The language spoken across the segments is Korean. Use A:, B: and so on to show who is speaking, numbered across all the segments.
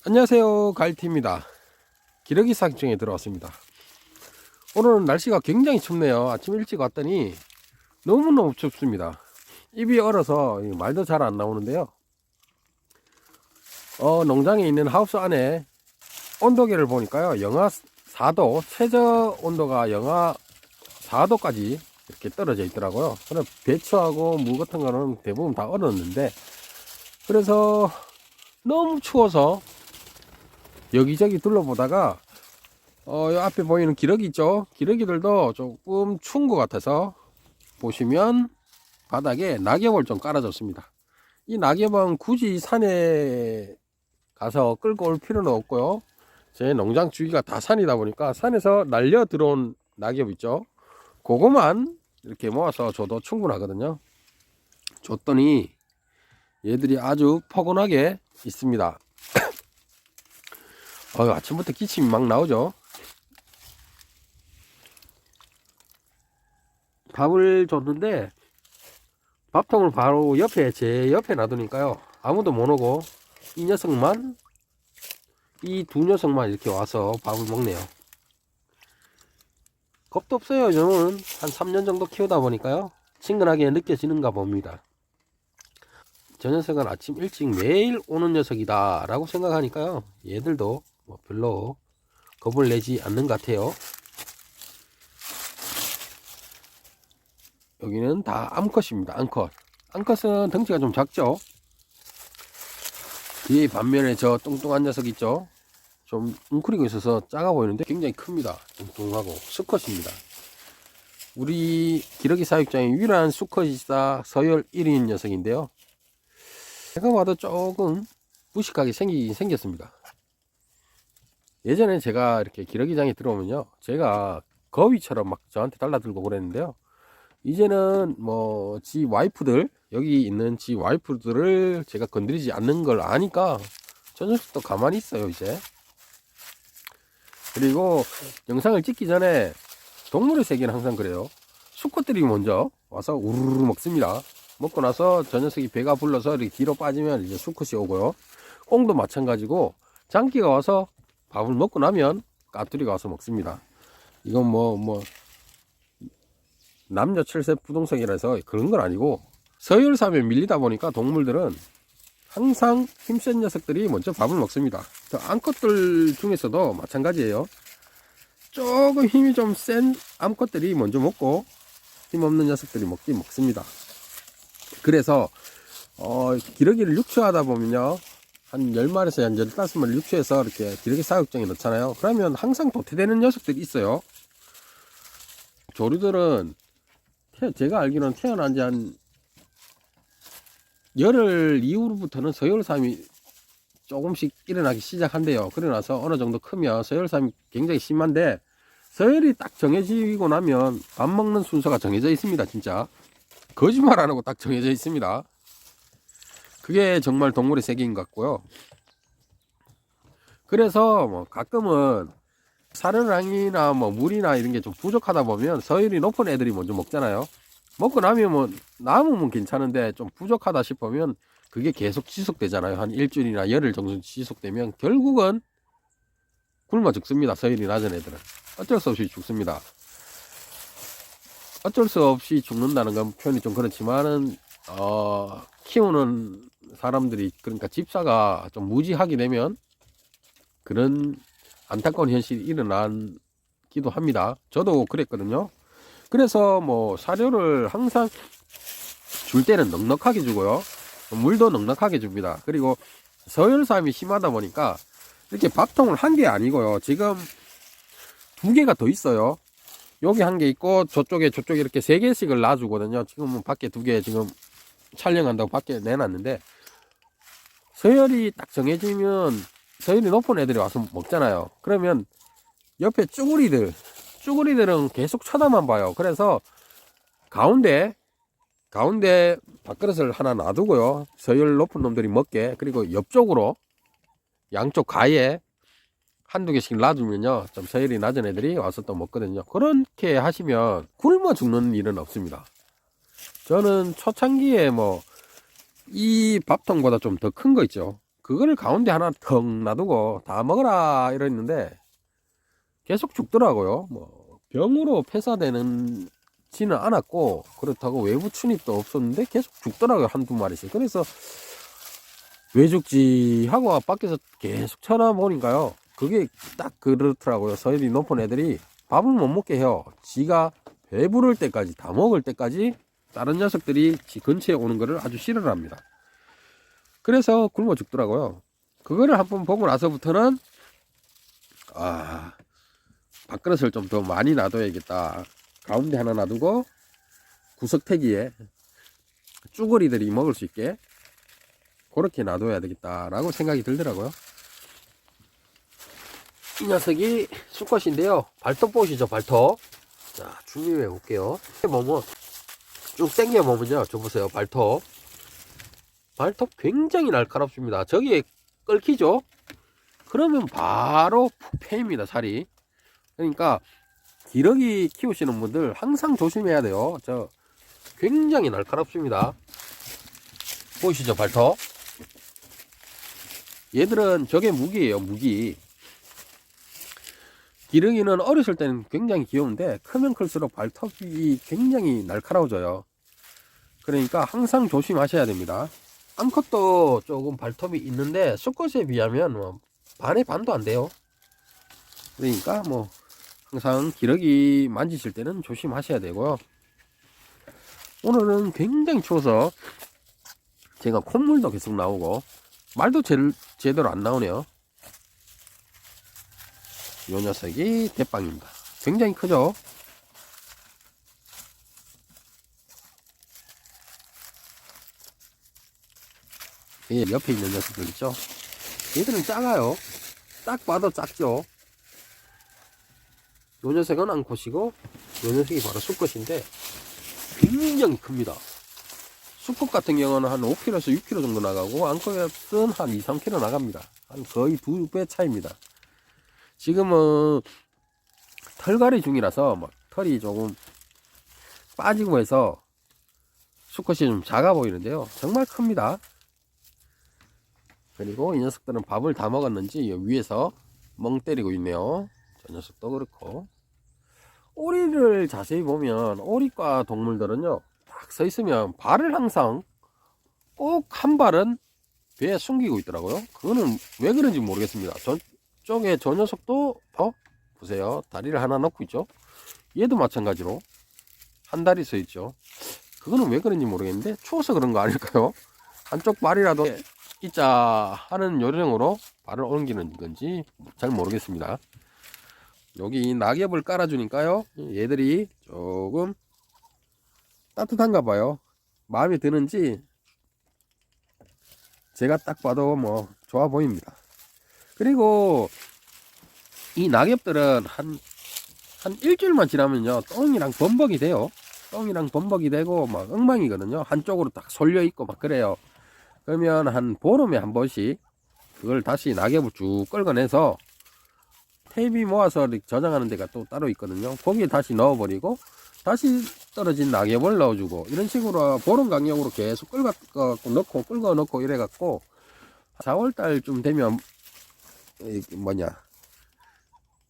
A: 안녕하세요, 갈티입니다. 기러기 사육장에 들어왔습니다. 오늘은 날씨가 굉장히 춥네요. 아침 일찍 왔더니 너무너무 춥습니다. 입이 얼어서 말도 잘 안 나오는데요. 농장에 있는 하우스 안에 온도계를 보니까요, 영하 4도, 최저 온도가 영하 4도까지 이렇게 떨어져 있더라고요. 그래 배추하고 무 같은 거는 대부분 다 얼었는데, 그래서 너무 추워서 여기저기 둘러보다가 요 앞에 보이는 기러기 있죠? 기러기들도 조금 추운 것 같아서 보시면 바닥에 낙엽을 좀 깔아줬습니다. 이 낙엽은 굳이 산에 가서 끌고 올 필요는 없고요. 제 농장 주위가 다 산이다 보니까 산에서 날려 들어온 낙엽 있죠? 그거만 이렇게 모아서 줘도 충분하거든요. 줬더니 얘들이 아주 포근하게 있습니다. 아침부터 기침이 막 나오죠. 밥을 줬는데 밥통을 바로 제 옆에 놔두니까요, 아무도 못 오고 이 두 녀석만 이렇게 와서 밥을 먹네요. 겁도 없어요. 저는 한 3년 정도 키우다 보니까요, 친근하게 느껴지는가 봅니다. 저 녀석은 아침 일찍 매일 오는 녀석이다 라고 생각하니까요, 얘들도 별로 겁을 내지 않는 것 같아요. 여기는 다 암컷입니다. 암컷은 덩치가 좀 작죠. 뒤에 반면에 저 뚱뚱한 녀석 있죠, 좀 웅크리고 있어서 작아 보이는데 굉장히 큽니다. 뚱뚱하고 수컷입니다. 우리 기러기 사육장의 유일한 수컷이사 서열 1위인 녀석인데요, 제가 봐도 조금 무식하게 생기긴 생겼습니다. 예전에 제가 이렇게 기러기장에 들어오면요, 제가 거위처럼 막 저한테 달라들고 그랬는데요, 이제는 지 와이프들, 여기 있는 지 와이프들을 제가 건드리지 않는 걸 아니까 저 녀석도 가만히 있어요 이제. 그리고 영상을 찍기 전에 동물의 세계는 항상 그래요. 수컷들이 먼저 와서 우르르 먹습니다. 먹고 나서 저 녀석이 배가 불러서 이렇게 뒤로 빠지면 이제 수컷이 오고요. 꽁도 마찬가지고 장기가 와서 밥을 먹고 나면 까투리가 와서 먹습니다. 이건 남녀 철새 부동성이라서 그런 건 아니고, 서열삼에 밀리다 보니까 동물들은 항상 힘센 녀석들이 먼저 밥을 먹습니다. 저 암컷들 중에서도 마찬가지예요. 조금 힘이 좀 센 암컷들이 먼저 먹고 힘없는 녀석들이 먹습니다. 그래서 기러기를 육추하다 보면요, 한 10마리에서 한 15마리 육추해서 이렇게 기러기 사육장에 넣잖아요. 그러면 항상 도태되는 녀석들이 있어요. 조류들은 제가 알기로는 태어난 지 한 열흘 이후부터는 서열삼이 조금씩 일어나기 시작한대요. 그러고 나서 어느 정도 크면 서열삼이 굉장히 심한데, 서열이 딱 정해지고 나면 밥 먹는 순서가 정해져 있습니다. 진짜 거짓말 안 하고 딱 정해져 있습니다. 그게 정말 동물의 세계인 것 같고요. 그래서 가끔은 사료랑이나 물이나 이런 게 좀 부족하다 보면 서열이 높은 애들이 먼저 먹잖아요. 먹고 나면 남으면 괜찮은데 좀 부족하다 싶으면 그게 계속 지속되잖아요. 한 일주일이나 열흘 정도 지속되면 결국은 굶어 죽습니다. 서열이 낮은 애들은 어쩔 수 없이 죽습니다. 어쩔 수 없이 죽는다는 건 표현이 좀 그렇지만은 키우는 사람들이, 그러니까 집사가 좀 무지하게 되면 그런 안타까운 현실이 일어나기도 합니다. 저도 그랬거든요. 그래서 사료를 항상 줄 때는 넉넉하게 주고요, 물도 넉넉하게 줍니다. 그리고 서열삼이 심하다 보니까 이렇게 밥통을 한 개 아니고요, 지금 2개가 더 있어요. 여기 1개 있고 저쪽에 이렇게 3개씩을 놔주거든요. 지금은 밖에 2개 지금 촬영한다고 밖에 내놨는데, 서열이 딱 정해지면 서열이 높은 애들이 와서 먹잖아요. 그러면 옆에 쭈구리들은 계속 쳐다만 봐요. 그래서 가운데 밥그릇을 하나 놔두고요, 서열 높은 놈들이 먹게. 그리고 옆쪽으로 양쪽 가에 1~2개씩 놔두면요, 좀 서열이 낮은 애들이 와서 또 먹거든요. 그렇게 하시면 굶어 죽는 일은 없습니다. 저는 초창기에 이 밥통보다 좀 더 큰 거 있죠, 그거를 가운데 하나 턱 놔두고 다 먹어라 이랬는데 계속 죽더라고요. 뭐 병으로 폐사되는 지는 않았고 그렇다고 외부 침입도 없었는데 계속 죽더라고요. 한두 마리씩. 그래서 왜 죽지 하고 밖에서 계속 쳐다보니까요, 그게 딱 그렇더라고요. 서열이 높은 애들이 밥을 못 먹게 해요. 지가 배부를 때까지, 다 먹을 때까지 다른 녀석들이 지 근처에 오는 거를 아주 싫어를 합니다. 그래서 굶어 죽더라고요. 그거를 한번 보고 나서부터는 밥그릇을 좀 더 많이 놔둬야겠다. 가운데 하나 놔두고 구석태기에 쭈구리들이 먹을 수 있게 그렇게 놔둬야 되겠다라고 생각이 들더라고요. 이 녀석이 수컷인데요. 발톱 보시죠, 발톱. 자, 준비해 볼게요. 몸은 쭉 당겨 보면요, 저 보세요, 발톱. 발톱 굉장히 날카롭습니다. 저기에 끓기죠? 그러면 바로 푹 패입니다, 살이. 그러니까 기러기 키우시는 분들 항상 조심해야 돼요. 저 굉장히 날카롭습니다. 보이시죠, 발톱? 얘들은 저게 무기예요, 무기. 기러기는 어렸을 때는 굉장히 귀여운데 크면 클수록 발톱이 굉장히 날카로워져요. 그러니까 항상 조심하셔야 됩니다. 암컷도 조금 발톱이 있는데 수컷에 비하면 뭐 반의 반도 안 돼요. 그러니까 뭐 항상 기러기 만지실 때는 조심하셔야 되고요. 오늘은 굉장히 추워서 제가 콧물도 계속 나오고 말도 제대로 안 나오네요. 요 녀석이 대빵입니다. 굉장히 크죠? 예, 옆에 있는 녀석들 있죠? 얘들은 작아요. 딱 봐도 작죠? 요 녀석은 암컷이고 요 녀석이 바로 수컷인데 굉장히 큽니다. 수컷 같은 경우는 한 5kg에서 6kg 정도 나가고 암컷은 한 2, 3kg 나갑니다. 한 거의 2배 차이입니다. 지금은 털갈이 중이라서 막 털이 조금 빠지고 해서 수컷이 좀 작아 보이는데요. 정말 큽니다. 그리고 이 녀석들은 밥을 다 먹었는지 위에서 멍 때리고 있네요. 저 녀석도 그렇고. 오리를 자세히 보면 오리과 동물들은요, 딱 서 있으면 발을 항상 꼭 한 발은 배에 숨기고 있더라고요. 그거는 왜 그런지 모르겠습니다. 저쪽에 저 녀석도 보세요, 다리를 하나 넣고 있죠. 얘도 마찬가지로 한 다리 서 있죠. 그거는 왜 그런지 모르겠는데 추워서 그런 거 아닐까요? 한쪽 발이라도 있자 하는 요령으로 발을 옮기는 건지 잘 모르겠습니다. 여기 낙엽을 깔아주니까요, 얘들이 조금 따뜻한가 봐요. 마음에 드는지 제가 딱 봐도 뭐 좋아 보입니다. 그리고 이 낙엽들은 한 일주일만 지나면요, 똥이랑 범벅이 돼요. 똥이랑 범벅이 되고 막 엉망이거든요. 한쪽으로 딱 솔려 있고 막 그래요. 그러면 한 보름에 한 번씩 그걸 다시 낙엽을 쭉 끌어내서 테이프 모아서 저장하는 데가 또 따로 있거든요. 거기에 다시 넣어버리고 다시 떨어진 낙엽을 넣어주고 이런 식으로 보름 간격으로 계속 끌어 넣고 이래갖고 4월달쯤 되면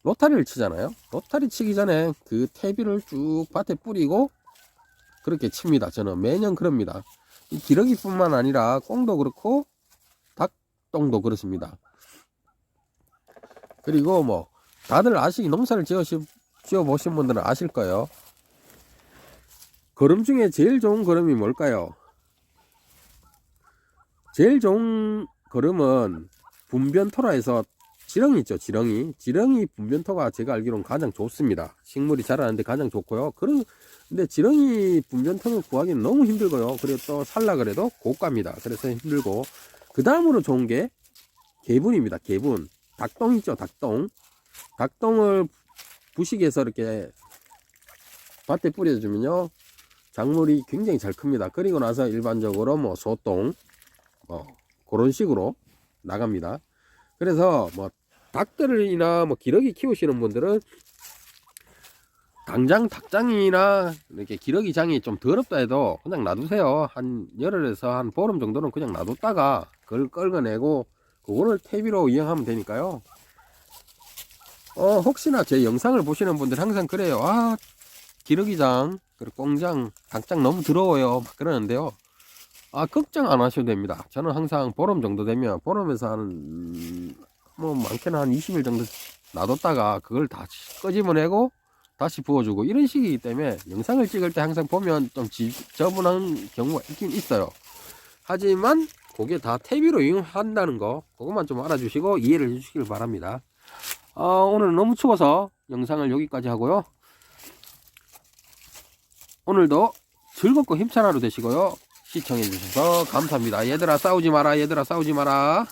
A: 로타리를 치잖아요. 로타리 치기 전에 그 퇴비를 쭉 밭에 뿌리고 그렇게 칩니다. 저는 매년 그럽니다. 이 기러기뿐만 아니라 꽁도 그렇고 닭똥도 그렇습니다. 그리고 뭐 다들 농사를 지어 보신 분들은 아실 거예요. 거름 중에 제일 좋은 거름이 뭘까요? 제일 좋은 거름은 분변토라 해서 지렁이 있죠, 지렁이 분변토가 제가 알기로는 가장 좋습니다. 식물이 자라는데 가장 좋고요. 근데 지렁이 분변토는 구하기는 너무 힘들고요. 그리고 또 살라 그래도 고가입니다. 그래서 힘들고, 그 다음으로 좋은 게 개분입니다. 개분. 닭똥 있죠, 닭똥을 부식해서 이렇게 밭에 뿌려주면요, 작물이 굉장히 잘 큽니다. 그리고 나서 일반적으로 뭐 소똥 그런 식으로 나갑니다. 그래서 뭐 닭들이나 뭐 기러기 키우시는 분들은 당장 닭장이나 이렇게 기러기장이 좀 더럽다 해도 그냥 놔두세요. 한 열흘에서 한 보름 정도는 그냥 놔뒀다가 그걸 끌어내고 그거를 퇴비로 이용하면 되니까요. 혹시나 제 영상을 보시는 분들 항상 그래요. 아, 기러기장, 그리고 꽁장, 닭장 너무 더러워요. 막 그러는데요. 아, 걱정 안 하셔도 됩니다. 저는 항상 보름 정도 되면, 보름에서 뭐, 많게는 한 20일 정도 놔뒀다가 그걸 다시 끄집어내고 다시 부어주고 이런 식이기 때문에 영상을 찍을 때 항상 보면 좀 지저분한 경우가 있긴 있어요. 하지만 그게 다 퇴비로 이용한다는 거, 그것만 좀 알아주시고 이해를 해주시길 바랍니다. 오늘 너무 추워서 영상을 여기까지 하고요. 오늘도 즐겁고 힘찬 하루 되시고요. 시청해주셔서 감사합니다. 얘들아 싸우지 마라. 얘들아 싸우지 마라.